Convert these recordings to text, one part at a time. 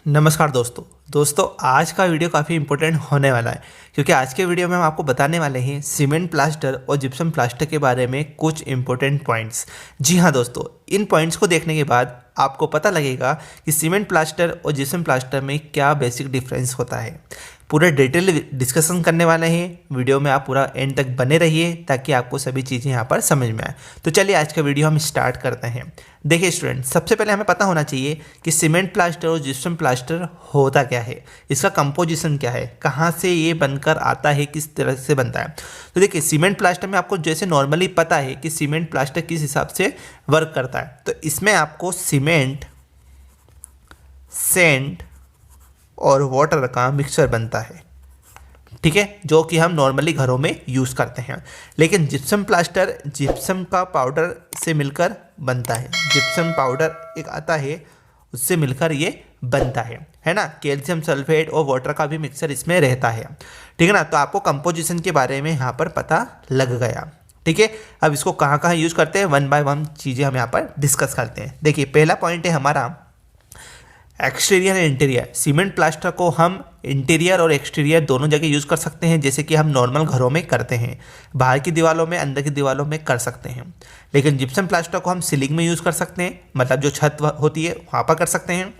नमस्कार दोस्तों आज का वीडियो काफ़ी इंपॉर्टेंट होने वाला है क्योंकि आज के वीडियो में हम आपको बताने वाले हैं सीमेंट प्लास्टर और जिप्सम प्लास्टर के बारे में कुछ इंपॉर्टेंट पॉइंट्स। जी हाँ दोस्तों, इन पॉइंट्स को देखने के बाद आपको पता लगेगा कि सीमेंट प्लास्टर और जिप्सम प्लास्टर में क्या बेसिक डिफरेंस होता है। पूरा डिटेल डिस्कशन करने वाले हैं वीडियो में, आप पूरा एंड तक बने रहिए ताकि आपको सभी चीज़ें यहाँ पर समझ में आए। तो चलिए आज का वीडियो हम स्टार्ट करते हैं। देखिए स्टूडेंट, सबसे पहले हमें पता होना चाहिए कि सीमेंट प्लास्टर और जिप्सम प्लास्टर होता क्या है, इसका कंपोजिशन क्या है, कहाँ से ये बनकर आता है, किस तरह से बनता है। तो देखिए सीमेंट प्लास्टर में आपको जैसे नॉर्मली पता है कि सीमेंट प्लास्टर किस हिसाब से वर्क करता है। तो इसमें आपको सीमेंट, सैंड और वाटर का मिक्सचर बनता है, ठीक है, जो कि हम नॉर्मली घरों में यूज़ करते हैं। लेकिन जिप्सम प्लास्टर जिप्सम का पाउडर से मिलकर बनता है। जिप्सम पाउडर एक आता है, उससे मिलकर ये बनता है ना। कैल्शियम सल्फेट और वाटर का भी मिक्सचर इसमें रहता है, ठीक है ना। तो आपको कंपोजिशन के बारे में यहाँ पर पता लग गया, ठीक है। अब इसको कहाँ कहाँ यूज़ करते हैं, वन बाय वन चीज़ें हम यहाँ पर डिस्कस करते हैं। देखिए पहला पॉइंट है हमारा exterior and interior. Cement plaster को हम इंटीरियर और एक्सटीरियर दोनों जगह यूज़ कर सकते हैं, जैसे कि हम नॉर्मल घरों में करते हैं। बाहर की दीवारों में, अंदर की दीवारों में कर सकते हैं। लेकिन जिप्सम प्लास्टर को हम सीलिंग में यूज़ कर सकते हैं, मतलब जो छत होती है वहाँ पर कर सकते हैं।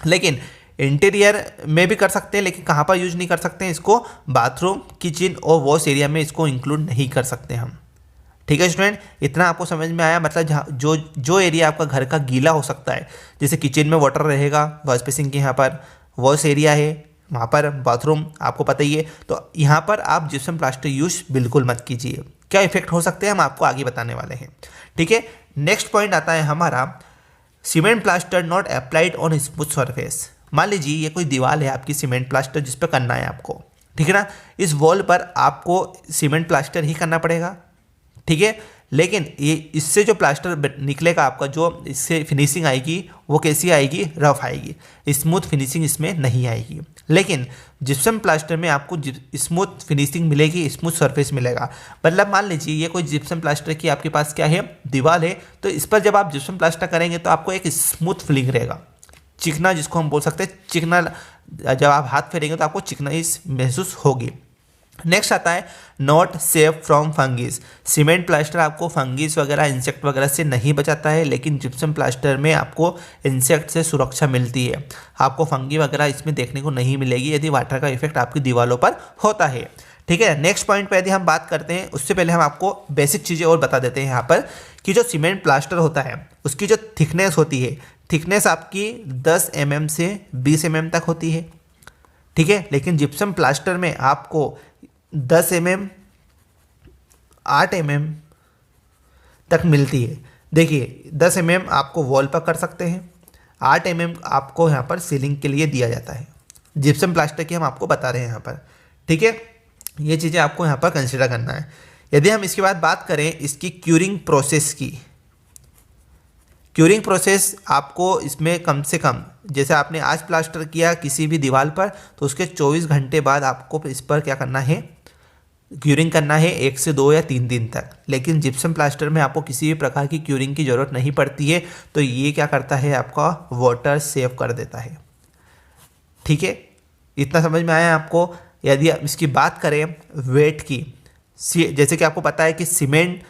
लेकिन इंटीरियर में भी कर सकते हैं, लेकिन कहाँ पर यूज नहीं कर सकते हैं इसको, बाथरूम, किचन और वॉश एरिया में इसको इंक्लूड नहीं कर सकते हम, ठीक है स्टूडेंट। इतना आपको समझ में आया। मतलब जहाँ जो एरिया आपका घर का गीला हो सकता है, जैसे किचन में वाटर रहेगा, वॉश बेसिन के यहाँ पर वॉश एरिया है, वहाँ पर बाथरूम आपको पता ही है, तो यहाँ पर आप जिप्सम प्लास्टर यूज बिल्कुल मत कीजिए। क्या इफेक्ट हो सकते हैं हम आपको आगे बताने वाले हैं, ठीक है। नेक्स्ट पॉइंट आता है हमारा cement plaster not applied on smooth surface. मान लीजिए ये कोई दीवार है आपकी सीमेंट प्लास्टर जिस पर करना है आपको, ठीक है ना। इस वॉल पर आपको सीमेंट प्लास्टर ही करना पड़ेगा, ठीक है। लेकिन ये इससे जो प्लास्टर निकलेगा आपका, जो इससे फिनिशिंग आएगी वो कैसी आएगी, रफ आएगी, स्मूथ फिनिशिंग इसमें नहीं आएगी। लेकिन जिप्सम प्लास्टर में आपको स्मूथ फिनिशिंग मिलेगी, स्मूथ सरफेस मिलेगा। मतलब मान लीजिए ये कोई जिप्सम प्लास्टर की आपके पास क्या है, दीवार है, तो इस पर जब आप जिप्सम प्लास्टर करेंगे तो आपको एक स्मूथ फीलिंग रहेगा, चिकना जिसको हम बोल सकते हैं, चिकना। जब आप हाथ फेरेंगे तो आपको चिकनाई महसूस होगी। नेक्स्ट आता है not safe from fungus. Cement plaster आपको फंगिस वगैरह, इंसेक्ट वगैरह से नहीं बचाता है, लेकिन जिप्सम प्लास्टर में आपको इंसेक्ट से सुरक्षा मिलती है। आपको फंगी वगैरह इसमें देखने को नहीं मिलेगी यदि वाटर का इफेक्ट आपकी दीवारों पर होता है, ठीक है। नेक्स्ट पॉइंट पर यदि हम बात करते हैं, उससे पहले हम आपको बेसिक चीज़ें और बता देते हैं यहाँ पर कि जो सीमेंट प्लास्टर होता है उसकी जो थिकनेस होती है, थिकनेस आपकी 10 mm से 20 mm तक होती है, ठीक है। लेकिन जिप्सम प्लास्टर में आपको 10 mm, 8 mm तक मिलती है। देखिए 10 mm आपको वॉल पर कर सकते हैं, 8 mm आपको यहाँ पर सीलिंग के लिए दिया जाता है। जिप्सम प्लास्टर की हम आपको बता रहे हैं यहाँ पर, ठीक है। ये चीज़ें आपको यहाँ पर कंसिडर करना है। यदि हम इसके बाद बात करें इसकी क्यूरिंग प्रोसेस की, क्यूरिंग प्रोसेस आपको इसमें कम से कम, जैसे आपने आज प्लास्टर किया किसी भी दीवार पर, तो उसके 24 घंटे बाद आपको इस पर क्या करना है, क्यूरिंग करना है, 1 से 2 या 3 दिन तक। लेकिन जिप्सम प्लास्टर में आपको किसी भी प्रकार की क्यूरिंग की ज़रूरत नहीं पड़ती है। तो ये क्या करता है, आपका वाटर सेव कर देता है, ठीक है। इतना समझ में आया आपको। यदि आप इसकी बात करें वेट की, जैसे कि आपको पता है कि सीमेंट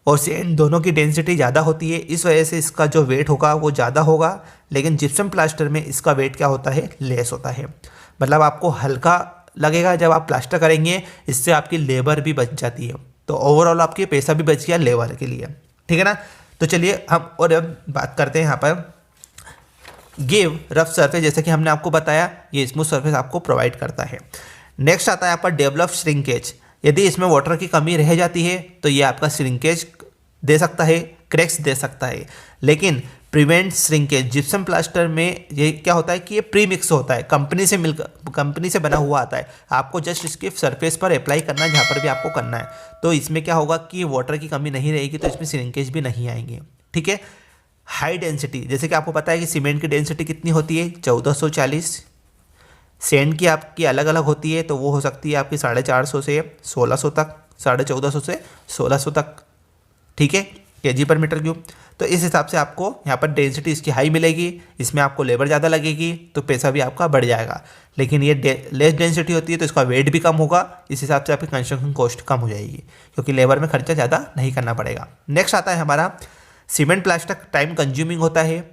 और सैंड दोनों की डेंसिटी ज़्यादा होती है, इस वजह से इसका जो वेट होगा वो ज़्यादा होगा। लेकिन जिप्सम प्लास्टर में इसका वेट क्या होता है, लेस होता है। मतलब आपको हल्का लगेगा जब आप प्लास्टर करेंगे, इससे आपकी लेबर भी बच जाती है। तो ओवरऑल आपके पैसा भी बच गया लेबर के लिए, ठीक है ना। तो चलिए हम और अब बात करते हैं यहाँ पर गिव रफ सरफेस। जैसे कि हमने आपको बताया ये स्मूथ सरफेस आपको प्रोवाइड करता है। नेक्स्ट आता है यहाँ पर डेवलप श्रिंकेज। यदि इसमें वाटर की कमी रह जाती है तो ये आपका श्रिंकेज दे सकता है, क्रैक्स दे सकता है। लेकिन प्रिवेंट श्रिंकेज, जिप्सम प्लास्टर में ये क्या होता है कि ये प्री मिक्स होता है, कंपनी से बना हुआ आता है। आपको जस्ट इसके सरफेस पर अप्लाई करना है, जहाँ पर भी आपको करना है। तो इसमें क्या होगा कि वाटर की कमी नहीं रहेगी, तो इसमें श्रिंकेज भी नहीं आएंगे, ठीक है। हाई डेंसिटी, जैसे कि आपको पता है कि सीमेंट की डेंसिटी कितनी होती है, 1440। सैंड की आपकी अलग अलग होती है, तो वो हो सकती है आपकी 450 से 1600 तक, 1450 से 1600 तक, ठीक है। kg पर मीटर क्यूब। तो इस हिसाब से आपको यहाँ पर डेंसिटी इसकी हाई मिलेगी, इसमें आपको लेबर ज़्यादा लगेगी तो पैसा भी आपका बढ़ जाएगा। लेकिन ये लेस डेंसिटी होती है तो इसका वेट भी कम होगा, इस हिसाब से आपकी कंस्ट्रक्शन कॉस्ट कम हो जाएगी क्योंकि लेबर में खर्चा ज़्यादा नहीं करना पड़ेगा। नेक्स्ट आता है हमारा सीमेंट प्लास्टर। टाइम कंज्यूमिंग होता है,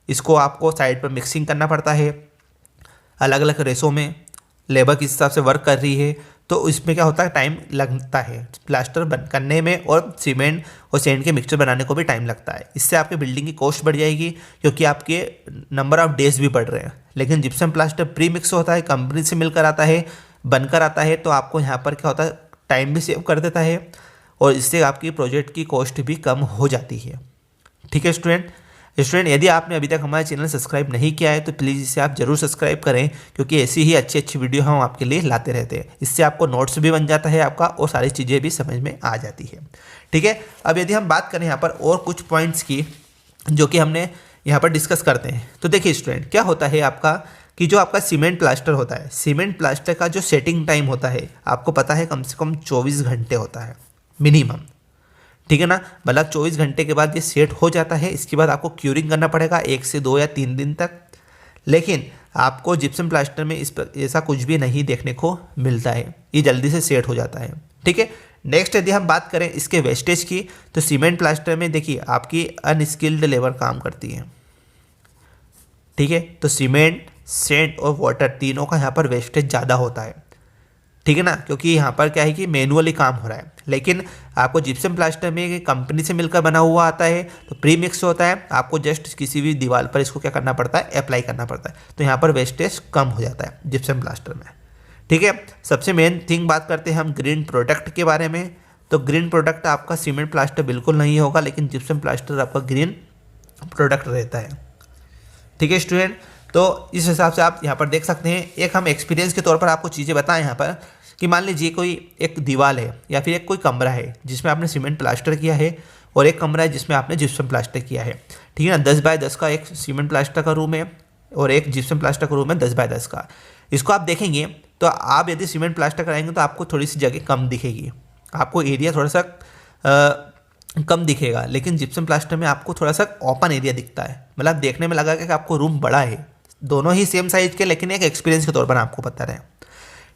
इसको आपको साइड पर मिक्सिंग करना पड़ता है, अलग अलग रेसों में लेबर किस हिसाब से वर्क कर रही है, तो इसमें क्या होता है टाइम लगता है प्लास्टर करने में, और सीमेंट और सेंड के मिक्सचर बनाने को भी टाइम लगता है। इससे आपके बिल्डिंग की कॉस्ट बढ़ जाएगी क्योंकि आपके नंबर ऑफ डेज भी बढ़ रहे हैं। लेकिन जिप्सम प्लास्टर प्री मिक्स होता है, कंपनी से मिलकर आता है, बनकर आता है, तो आपको यहाँ पर क्या होता है टाइम भी सेव कर देता है और इससे आपकी प्रोजेक्ट की कॉस्ट भी कम हो जाती है। ठीक है स्टूडेंट, यदि आपने अभी तक हमारा चैनल सब्सक्राइब नहीं किया है तो प्लीज़ इसे आप जरूर सब्सक्राइब करें क्योंकि ऐसी ही अच्छी अच्छी वीडियो हम आपके लिए लाते रहते हैं। इससे आपको नोट्स भी बन जाता है आपका और सारी चीज़ें भी समझ में आ जाती है। ठीक है, अब यदि हम बात करें यहाँ पर और कुछ पॉइंट्स की जो कि हमने यहाँ पर डिस्कस करते हैं, तो देखिए स्टूडेंट क्या होता है आपका कि जो आपका सीमेंट प्लास्टर होता है, सीमेंट प्लास्टर का जो सेटिंग टाइम होता है आपको पता है कम से कम 24 घंटे होता है मिनिमम। ठीक है ना, मतलब 24 घंटे के बाद ये सेट हो जाता है। इसके बाद आपको क्यूरिंग करना पड़ेगा 1 से 2 या 3 दिन तक। लेकिन आपको जिप्सम प्लास्टर में ऐसा कुछ भी नहीं देखने को मिलता है, ये जल्दी से सेट हो जाता है। ठीक है, नेक्स्ट यदि हम बात करें इसके वेस्टेज की, तो सीमेंट प्लास्टर में देखिए आपकी अनस्किल्ड लेबर काम करती है। ठीक है, तो सीमेंट, सेंड और वाटर तीनों का यहाँ पर वेस्टेज ज़्यादा होता है। ठीक है ना, क्योंकि यहाँ पर क्या है कि मैनुअली काम हो रहा है। लेकिन आपको जिप्सम प्लास्टर में कंपनी से मिलकर बना हुआ आता है तो प्री मिक्स होता है, आपको जस्ट किसी भी दीवार पर इसको क्या करना पड़ता है अप्लाई करना पड़ता है, तो यहाँ पर वेस्टेज कम हो जाता है जिप्सम प्लास्टर में। ठीक है, सबसे मेन थिंग बात करते हैं हम ग्रीन प्रोडक्ट के बारे में। तो ग्रीन प्रोडक्ट आपका सीमेंट प्लास्टर बिल्कुल नहीं होगा, लेकिन जिप्सम प्लास्टर आपका ग्रीन प्रोडक्ट रहता है। ठीक है स्टूडेंट, तो इस हिसाब से आप यहाँ पर देख सकते हैं। एक हम एक्सपीरियंस के तौर पर आपको चीज़ें बताएं यहाँ पर कि मान लीजिए कोई एक दीवार है या फिर एक कोई कमरा है जिसमें आपने सीमेंट प्लास्टर किया है और एक कमरा है जिसमें आपने जिप्सम प्लास्टर किया है। ठीक है ना, 10 बाय 10 का एक सीमेंट प्लास्टर का रूम है और एक जिप्सम प्लास्टर का रूम है 10 बाय 10 का। इसको आप देखेंगे तो आप यदि सीमेंट प्लास्टर कराएंगे तो आपको थोड़ी सी जगह कम दिखेगी, आपको एरिया थोड़ा सा कम दिखेगा। लेकिन जिप्सम प्लास्टर में आपको थोड़ा सा ओपन एरिया दिखता है, मतलब देखने में लगा कि आपको रूम बड़ा है। दोनों ही सेम साइज के, लेकिन एक एक्सपीरियंस के तौर पर आपको बता रहे हैं।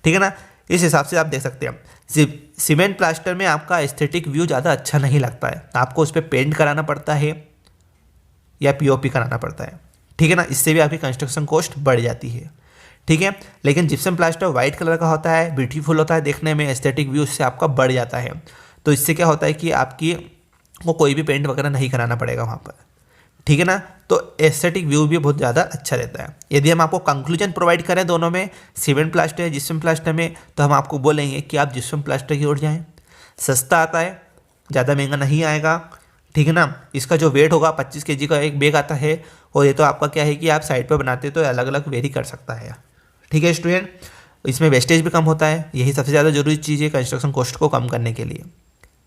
ठीक है ना, इस हिसाब से आप देख सकते हैं सीमेंट प्लास्टर में आपका एस्थेटिक व्यू ज़्यादा अच्छा नहीं लगता है, आपको उस पर पेंट कराना पड़ता है या पीओपी कराना पड़ता है। ठीक है ना, इससे भी आपकी कंस्ट्रक्शन कॉस्ट बढ़ जाती है। ठीक है, लेकिन जिप्सम प्लास्टर वाइट कलर का होता है, ब्यूटीफुल होता है देखने में, एस्थेटिक व्यू इससे आपका बढ़ जाता है। तो इससे क्या होता है कि आपकी को कोई भी पेंट वगैरह नहीं कराना पड़ेगा वहाँ पर। ठीक है ना, तो एस्थेटिक व्यू भी बहुत ज़्यादा अच्छा रहता है। यदि हम आपको कंक्लूजन प्रोवाइड करें दोनों में, सीमेंट प्लास्टर जिप्सम प्लास्टर में, तो हम आपको बोलेंगे कि आप जिप्सम प्लास्टर की ओर जाएं। सस्ता आता है, ज़्यादा महंगा नहीं आएगा। ठीक है ना, इसका जो वेट होगा 25 kg का एक बैग आता है, और ये तो आपका क्या है कि आप साइड पर बनाते तो अलग अलग वेरी कर सकता है। ठीक है स्टूडेंट, इसमें वेस्टेज भी कम होता है, यही सबसे ज़्यादा जरूरी चीज़ है कंस्ट्रक्शन कॉस्ट को कम करने के लिए।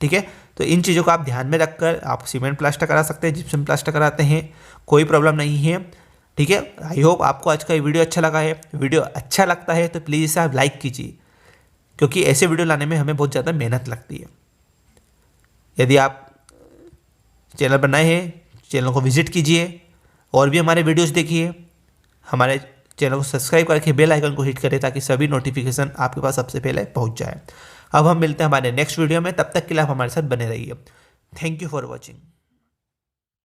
ठीक है, तो इन चीज़ों को आप ध्यान में रखकर आप सीमेंट प्लास्टर करा सकते हैं, जिप्सम प्लास्टर कराते हैं, कोई प्रॉब्लम नहीं है। ठीक है, आई होप आपको आज का ये वीडियो अच्छा लगा है। वीडियो अच्छा लगता है तो प्लीज़ इसे आप लाइक कीजिए, क्योंकि ऐसे वीडियो लाने में हमें बहुत ज़्यादा मेहनत लगती है। यदि आप चैनल पर नए हैं, चैनल को विजिट कीजिए और भी हमारे वीडियोज़ देखिए। हमारे चैनल को सब्सक्राइब करके बेल आइकन को हिट करें ताकि सभी नोटिफिकेशन आपके पास सबसे पहले पहुंच जाए। अब हम मिलते हैं हमारे नेक्स्ट वीडियो में, तब तक के लिए आप हमारे साथ बने रहिए। Thank you for watching.